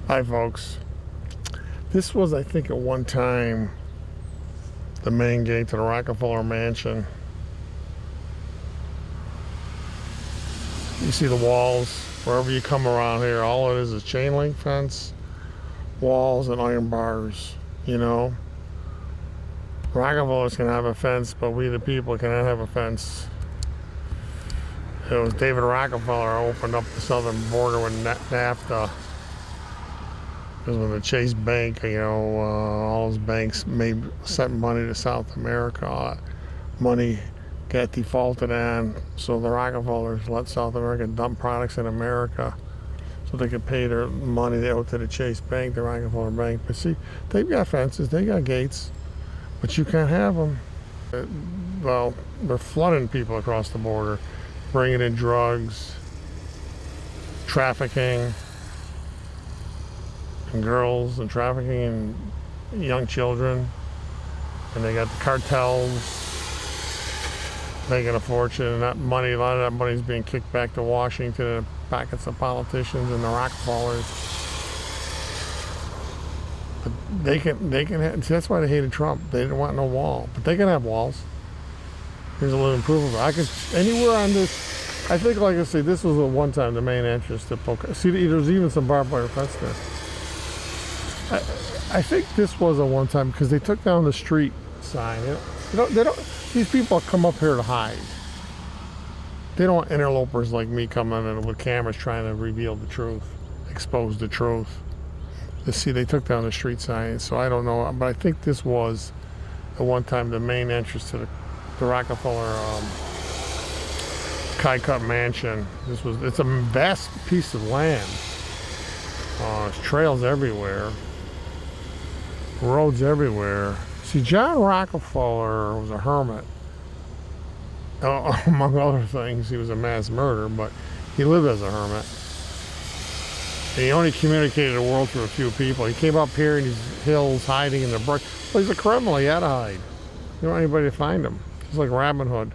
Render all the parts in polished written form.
Hi folks. This was, I think, at one time the main gate to the Rockefeller Mansion. You see the walls wherever you come around here. All it is chain link fence, walls, and iron bars. You know, Rockefellers can have a fence, but we the people cannot have a fence. It was David Rockefeller who opened up the southern border with NAFTA. Because when the Chase Bank, all those banks sent money to South America, money got defaulted on, so the Rockefellers let South America dump products in America so they could pay their money they owed to the Chase Bank, the Rockefeller Bank. But see, they've got fences, they got gates, but you can't have them. Well, they're flooding people across the border, bringing in drugs, trafficking, and girls, and trafficking in young children, and they got the cartels making a fortune, and that money, a lot of that money is being kicked back to Washington in pockets of politicians and the Rockefellers. But they can have, see, that's why they hated Trump. They didn't want no wall, but they can have walls. Here's a living proof of it. I could anywhere on this. I think, like I say, this was at one time the main entrance to Polka. See, there's even some barbed wire fence there. I think this was a one time because they took down the street sign. They don't. These people come up here to hide. They don't want interlopers like me coming in with cameras trying to reveal the truth, expose the truth. You see, they took down the street sign, so I don't know. But I think this was at one time the main entrance to the Rockefeller Kai-Cut Mansion. It's a vast piece of land. There's trails everywhere. Roads everywhere. See, John Rockefeller was a hermit. Among other things, he was a mass murderer, but he lived as a hermit. And he only communicated the world through a few people. He came up here in these hills hiding in the brush. Well, he's a criminal. He had to hide. You don't want anybody to find him. It's like Robin Hood.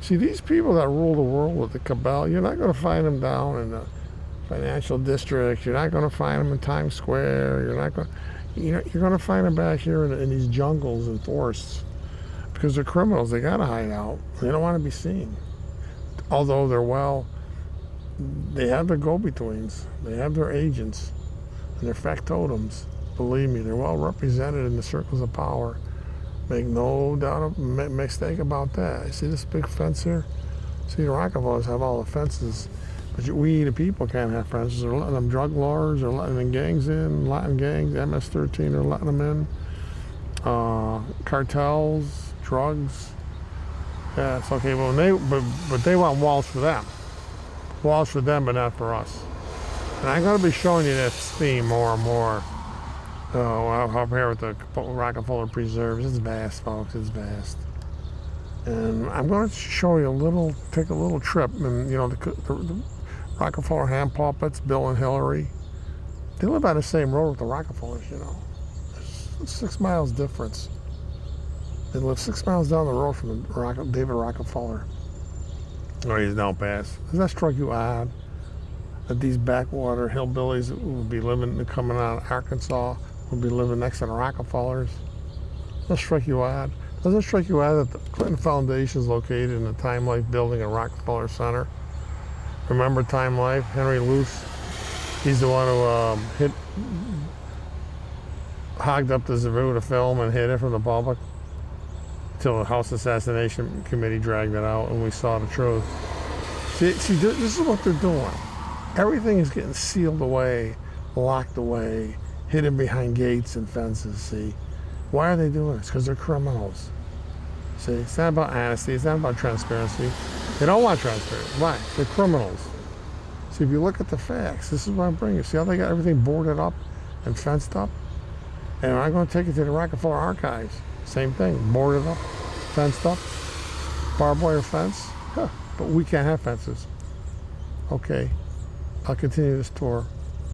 See, these people that rule the world with the cabal, you're not going to find them down in the financial district. You're not going to find them in Times Square. You're going to find them back here in these jungles and forests because they're criminals. They got to hide out. They don't want to be seen. Although they have their go-betweens. They have their agents and their factotums. Believe me, they're well represented in the circles of power. Make no doubt, mistake about that. You see this big fence here? See, the Rockefellers have all the fences. But we, the people, can't have fences. They're letting them drug lords, they're letting them gangs in, Latin gangs, MS-13, they're letting them in. Cartels, drugs. Yeah, it's okay. Well, but they want walls for them. Walls for them, but not for us. And I'm going to be showing you this theme more and more. Up here with the Rockefeller Preserves. It's vast, folks. It's vast. And I'm going to show you take a little trip. And, the Rockefeller hand puppets, Bill and Hillary, they live on the same road with the Rockefellers, There's 6 miles difference. They live 6 miles down the road from David Rockefeller. Oh, he's now passed. Does that strike you odd? That these backwater hillbillies that would be coming out of Arkansas would be living next to the Rockefellers? Does that strike you odd? Does it strike you odd that the Clinton Foundation is located in the Time Life building at Rockefeller Center? Remember Time Life? Henry Luce? He's the one who hogged up the Zavuda film and hid it from the public until the House Assassination Committee dragged it out and we saw the truth. See, this is what they're doing. Everything is getting sealed away, locked away, hidden behind gates and fences, see? Why are they doing this? Because they're criminals. See, it's not about honesty, it's not about transparency. They don't want transparency. Why? They're criminals. See, if you look at the facts, this is what I'm bringing you. See how they got everything boarded up and fenced up? And I'm going to take you to the Rockefeller Archives. Same thing, boarded up, fenced up, barbed wire fence. Huh. But we can't have fences. Okay, I'll continue this tour.